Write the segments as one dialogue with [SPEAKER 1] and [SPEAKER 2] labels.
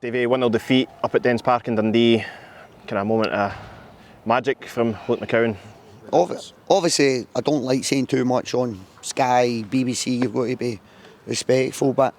[SPEAKER 1] Davey, 1-0 defeat up at Dens Park in Dundee. Kind of moment of magic from Luke McCowan.
[SPEAKER 2] Obviously, I don't like saying too much on Sky, BBC, you've got to be respectful, but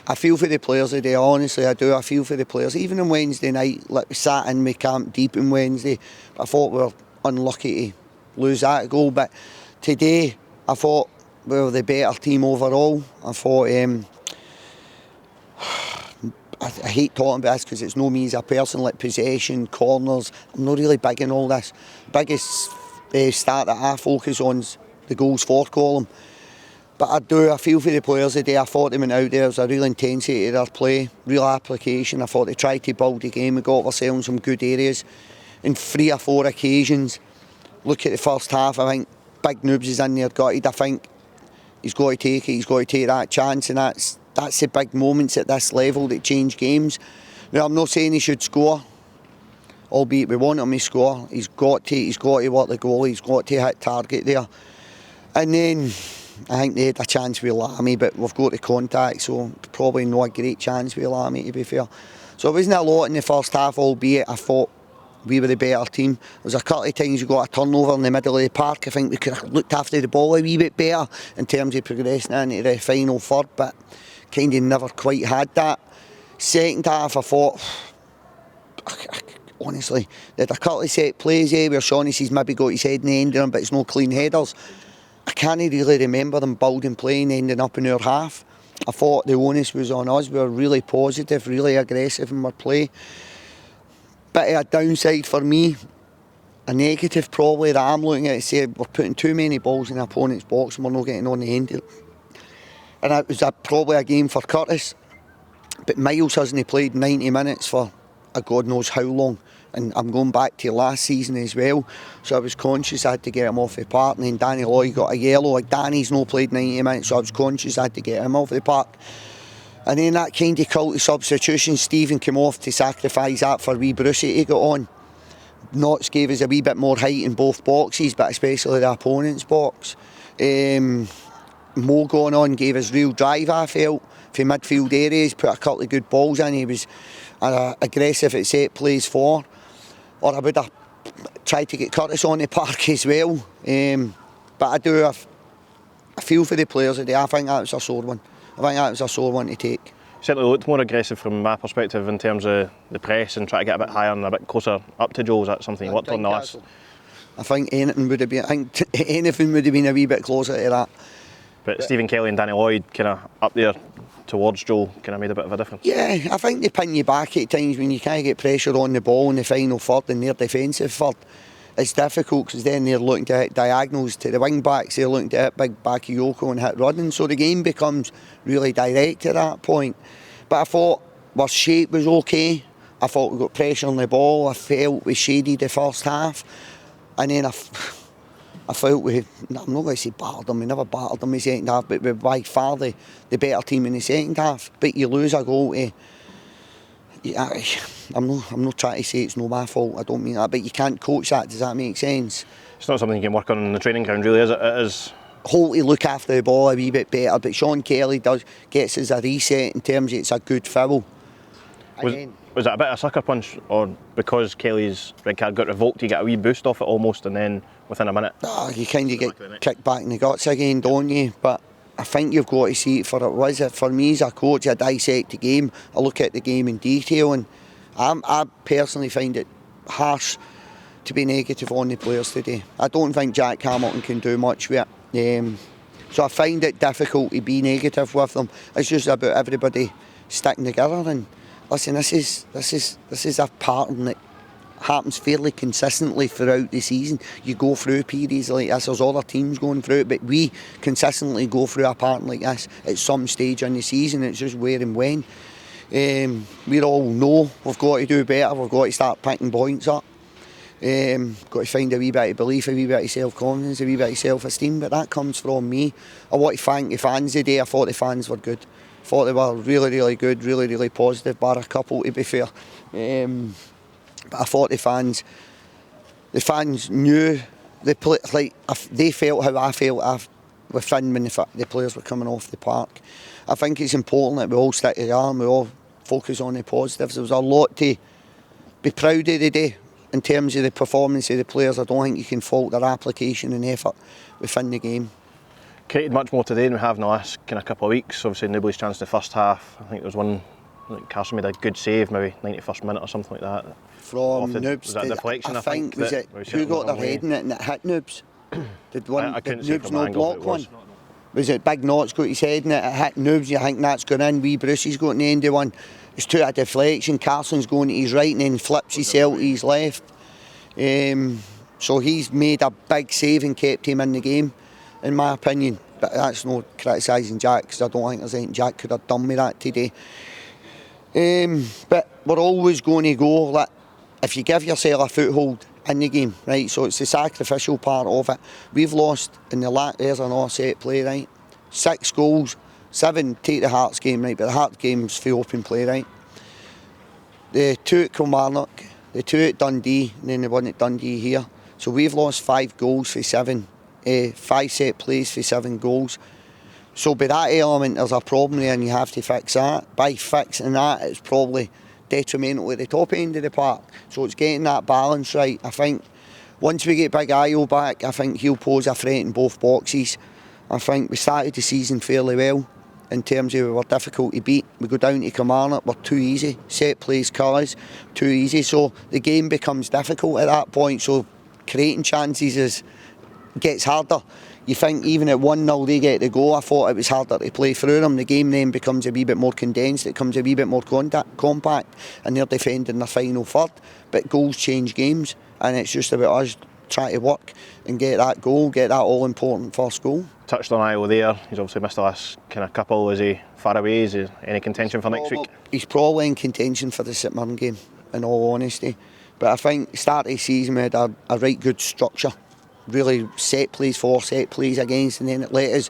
[SPEAKER 2] I feel for the players today, honestly I do. I feel for the players. Even on Wednesday night, like we sat in with Camp Deep on Wednesday, I thought we were unlucky to lose that goal, but today I thought we were the better team overall. I thought, I hate talking about this because it's no me as a person, like possession, corners, I'm not really big in all this. Biggest stat that I focus on is the goals for column. But I feel for the players today. I thought they went out there, there was a real intensity to their play, real application. I thought they tried to build the game, we got ourselves in some good areas. In 3 or 4 occasions, look at the first half, I think Big Noobs is in there gutted. I think he's got to take it, he's got to take that chance, and that's the big moments at this level that change games. Now, I'm not saying he should score, albeit we want him to score. He's got to work the goal, he's got to hit target there. And then I think they had a chance with Lamy, but we've got the contact, so probably not a great chance with Lamy, to be fair. So it wasn't a lot in the first half, albeit I thought we were the better team. There was a couple of times we got a turnover in the middle of the park. I think we could have looked after the ball a wee bit better in terms of progressing into the final third, but kind of never quite had that. Second half, I thought, honestly, they had a couple of set plays where Shaughnessy's maybe got his head in the end of them, but it's no clean headers. I can't really remember them building play and ending up in our half. I thought the onus was on us. We were really positive, really aggressive in our play. Bit of a downside for me, a negative probably that I'm looking at, say we're putting too many balls in the opponent's box and we're not getting on the end of it. And it was probably a game for Curtis. But Miles hasn't played 90 minutes for a God knows how long. And I'm going back to last season as well. So I was conscious I had to get him off the park. And then Danny Lloyd got a yellow. Like Danny's not played 90 minutes, so I was conscious I had to get him off the park. And then that kind of cult of substitution, Stephen came off to sacrifice that for wee Brucey to get on. Notts gave us a wee bit more height in both boxes, but especially the opponent's box. Mo going on gave us real drive, I felt, for midfield areas, put a couple of good balls in. He was aggressive at set plays for. Or I would have tried to get Curtis on the park as well. But I feel for the players today. I think that was a sore one. To take.
[SPEAKER 1] Certainly looked more aggressive from my perspective in terms of the press and try to get a bit higher and a bit closer up to Joe. Is that something you worked on the last?
[SPEAKER 2] I think anything would have been a wee bit closer to that.
[SPEAKER 1] But Stephen Kelly and Danny Lloyd kind of up there towards Joe kind of made a bit of a difference.
[SPEAKER 2] Yeah, I think they pin you back at times when you can't get pressure on the ball in the final third and their defensive third. It's difficult because then they're looking to hit diagonals to the wing backs, they're looking to hit big Bakayoko and hit running, so the game becomes really direct at that point. But I thought our shape was okay, I thought we got pressure on the ball, I felt we shaded the first half, and then I felt I'm not going to say battered them, we never battered them in the second half, but we're by far the better team in the second half. But you lose a goal to... I'm not trying to say it's not my fault, I don't mean that, but you can't coach that, does that make sense?
[SPEAKER 1] It's not something you can work on in the training ground really, is it? It is...
[SPEAKER 2] Holt to look after the ball a wee bit better, but Sean Kelly gets us a reset in terms of it's a good foul.
[SPEAKER 1] Was that a bit of a sucker punch, or because Kelly's red card got revoked you get a wee boost off it almost and then within a minute?
[SPEAKER 2] You kind of get kicked back in the guts again, don't you? But I think you've got to see it for what it was. For me as a coach, I dissect the game, I look at the game in detail, and I personally find it harsh to be negative on the players today. I don't think Jack Hamilton can do much with it. So I find it difficult to be negative with them. It's just about everybody sticking together, and listen, this is a pattern that happens fairly consistently throughout the season. You go through periods like this, there's other teams going through it, but we consistently go through a pattern like this at some stage in the season. It's just where and when. We all know we've got to do better, we've got to start picking points up. Got to find a wee bit of belief, a wee bit of self-confidence, a wee bit of self-esteem, but that comes from me. I want to thank the fans today. I thought the fans were good. I thought they were really, really good, really, really positive, bar a couple to be fair. But I thought the fans knew, they felt how I felt within when the players were coming off the park. I think it's important that we all stick together and we all focus on the positives. There was a lot to be proud of today in terms of the performance of the players. I don't think you can fault their application and effort within the game.
[SPEAKER 1] Created much more today than we have in the last kind of couple of weeks. Obviously, Newbley's chance in the first half. I think there was one. I think Carson made a good save, maybe 91st minute or something like that.
[SPEAKER 2] From Noobs,
[SPEAKER 1] was that a deflection?
[SPEAKER 2] I think was it who got their head in it and it hit Noobs? Did one? Did Noobs no block one? Was it Big Knott's got his head in it? It hit Noobs. You think that's gone in? Wee Brucey's got in the end of one. It's to a deflection. Carson's going to his right and then flips himself to his left. So he's made a big save and kept him in the game, in my opinion. But that's no criticising Jack, because I don't think there's anything Jack could have done with that today. But we're always going to go, like, if you give yourself a foothold in the game, right, so it's the sacrificial part of it. We've lost in the there's an offset play, right, 6 goals, 7 take the Hearts game, right, but the Hearts game's for open play, right. The 2 at Kilmarnock, the 2 at Dundee, and then the 1 at Dundee here. So we've lost 5 goals for 7, 5 set plays for 7 goals. So by that element there's a problem there and you have to fix that. By fixing that it's probably detrimental at the top end of the park. So it's getting that balance right. I think once we get Big Io back, I think he'll pose a threat in both boxes. I think we started the season fairly well in terms of we were difficult to beat. We go down to Kilmarnock, we're too easy. Set plays, colours, too easy. So the game becomes difficult at that point. So creating chances gets harder. You think even at 1-0 they get the goal. I thought it was harder to play through them. The game then becomes a wee bit more condensed, it becomes a wee bit more compact, and they're defending their final third. But goals change games, and it's just about us trying to work and get that goal, get that all important first goal.
[SPEAKER 1] Touched on Io there, he's obviously missed the last kind of couple. Is he far away? Is he any contention for next week?
[SPEAKER 2] He's probably in contention for the St Mirren game, in all honesty. But I think start of the season we had a right good structure. Really set plays for, set plays against, and then it let us,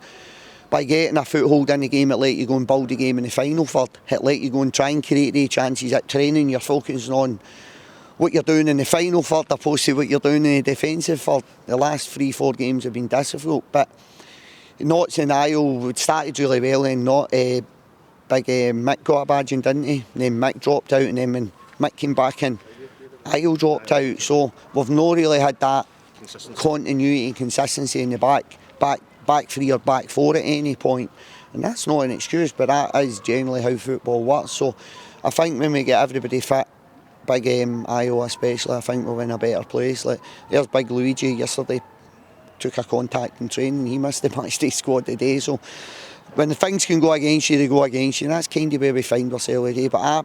[SPEAKER 2] by getting a foothold in the game, it let you go and build the game in the final third. It let you go and try and create the chances. At training you're focusing on what you're doing in the final third opposed to what you're doing in the defensive third. The last 3-4 games have been difficult, but Notts and Io started really well, then Big Mick got a badge in, didn't he? And then Mick dropped out, and then when Mick came back in, Io dropped out. So we've not really had that continuity and consistency in the back 3 or back 4 at any point, and that's not an excuse, but that is generally how football works. So I think when we get everybody fit, Big Io especially, I think we'll in a better place. Like there's Big Luigi yesterday, took a contact in training, he missed the matchday squad today. So when the things can go against you, they go against you, and that's kind of where we find ourselves today. But I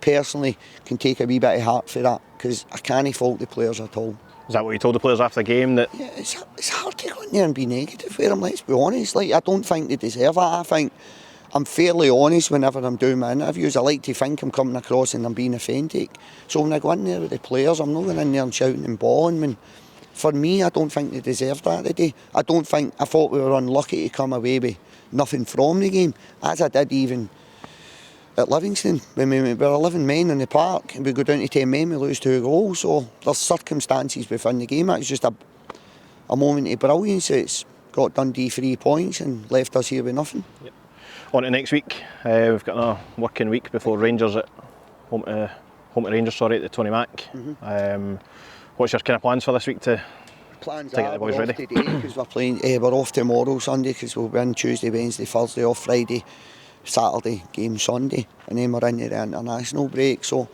[SPEAKER 2] personally can take a wee bit of heart for that, because I can't fault the players at all.
[SPEAKER 1] Is that what you told the players after the game? That
[SPEAKER 2] yeah, it's hard to go in there and be negative with them, let's be honest. Like, I don't think they deserve that. I think I'm fairly honest whenever I'm doing my interviews. I like to think I'm coming across and I'm being authentic. So when I go in there with the players, I'm not going in there and shouting and bawling. When, for me, I don't think they deserve that today. I thought we were unlucky to come away with nothing from the game, as I did even at Livingston, when we were 11 men in the park and we go down to 10 men, we lose 2 goals. So there's circumstances within the game. It's just a moment of brilliance. It's got Dundee 3 points and left us here with nothing.
[SPEAKER 1] Yep. On to next week, we've got another working week before Rangers at home to Rangers, at the Tony Mac. What's your kind of plans for this week to get the boys ready?
[SPEAKER 2] Because we're playing, we're off tomorrow, Sunday, because we'll win Tuesday, Wednesday, Thursday, off Friday, Saturday, game Sunday, and then we're into the international break. So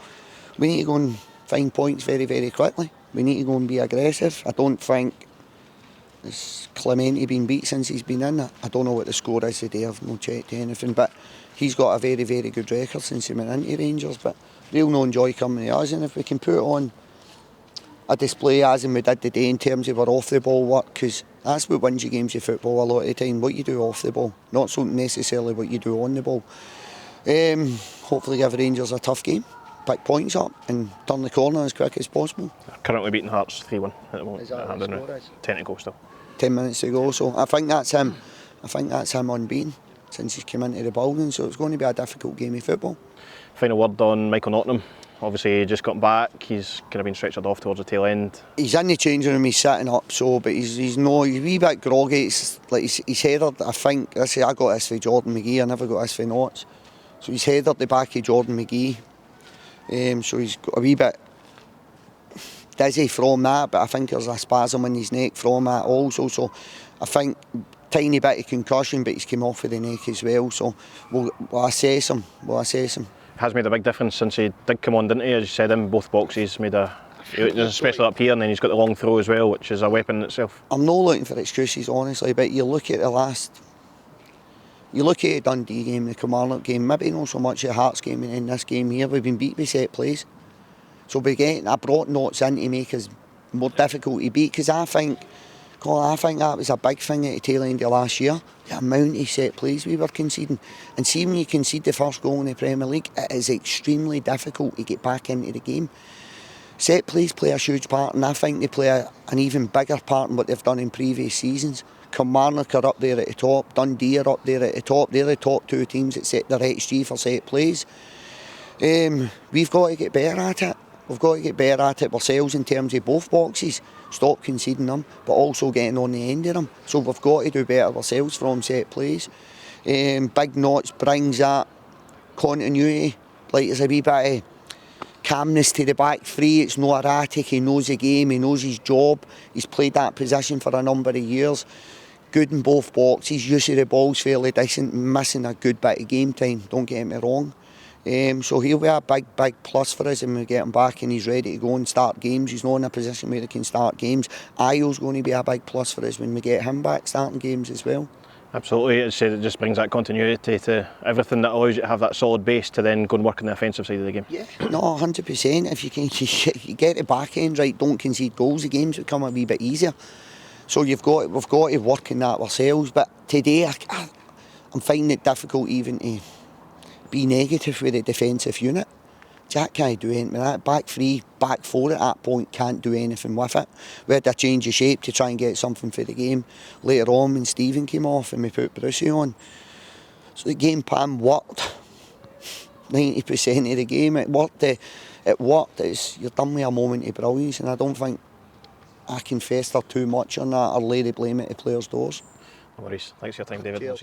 [SPEAKER 2] we need to go and find points very, very quickly. We need to go and be aggressive. I don't think has Clemente been beat since he's been in. I don't know what the score is today, I've no checked anything, but he's got a very, very good record since he went into Rangers. But they'll no enjoy coming to us, and if we can put on a display as and we did today in terms of our off the ball work, because that's what wins you games of football a lot of the time, what you do off the ball, not so necessarily what you do on the ball. Hopefully give Rangers a tough game, pick points up and turn the corner as quick as possible.
[SPEAKER 1] Currently beating Hearts 3-1 at the moment.
[SPEAKER 2] Is that what the score is?
[SPEAKER 1] 10 to go still.
[SPEAKER 2] 10 minutes to go, so I think that's him. I think that's him unbeaten since he's come into the building, so it's going to be a difficult game of football.
[SPEAKER 1] Final word on Michael Nottingham. Obviously he just got back, he's kind of been stretchered off towards the tail end. He's
[SPEAKER 2] in the changing room, he's sitting up, so, but he's a wee bit groggy. It's like he's headed, I think, I got this for Jordan McGee, I never got this for Notts. So he's headed the back of Jordan McGee. So he's got a wee bit dizzy from that, but I think there's a spasm in his neck from that also. So I think tiny bit of concussion, but he's come off of the neck as well. So we'll assess him.
[SPEAKER 1] Has made a big difference since he did come on, didn't he? As you said, in both boxes, especially up here, and then he's got the long throw as well, which is a weapon in itself.
[SPEAKER 2] I'm not looking for excuses, honestly, but you look at the Dundee game, the Kilmarnock game, maybe not so much the Hearts game, and in this game here, we've been beat by set plays. So I brought knots in to make us more difficult to beat, because I think that was a big thing at the tail end of last year, the amount of set plays we were conceding. And see, when you concede the first goal in the Premier League, it is extremely difficult to get back into the game. Set plays play a huge part, and I think they play an even bigger part in what they've done in previous seasons. Kilmarnock are up there at the top, Dundee are up there at the top. They're the top two teams that set their XG for set plays. We've got to get better at it. We've got to get better at it ourselves in terms of both boxes. Stop conceding them, but also getting on the end of them. So we've got to do better ourselves from set plays. Big Knots brings that continuity. Like there's a wee bit of calmness to the back three. It's not erratic. He knows the game. He knows his job. He's played that position for a number of years. Good in both boxes. Use of the ball's fairly decent. Missing a good bit of game time. Don't get me wrong. So he'll be a big plus for us when we get him back and he's ready to go and start games. He's not in a position where he can start games. Ayo's going to be a big plus for us when we get him back starting games as well.
[SPEAKER 1] Absolutely, as I said, it just brings that continuity to everything that allows you to have that solid base to then go and work on the offensive side of the game.
[SPEAKER 2] Yeah, no, 100%. If you get the back end right, don't concede goals, the games become a wee bit easier. So we've got to work on that ourselves. But today, I'm finding it difficult even to be negative with the defensive unit. Jack can't do anything with that. Back three, back four at that point can't do anything with it. We had to change of shape to try and get something for the game. Later on when Stephen came off and we put Brucey on. So the game plan worked. 90% of the game it worked. You're done with a moment of brilliance, and I don't think I can fester too much on that or lay the blame at the players' doors.
[SPEAKER 1] No worries. Thanks for your time, David.
[SPEAKER 2] Cheers.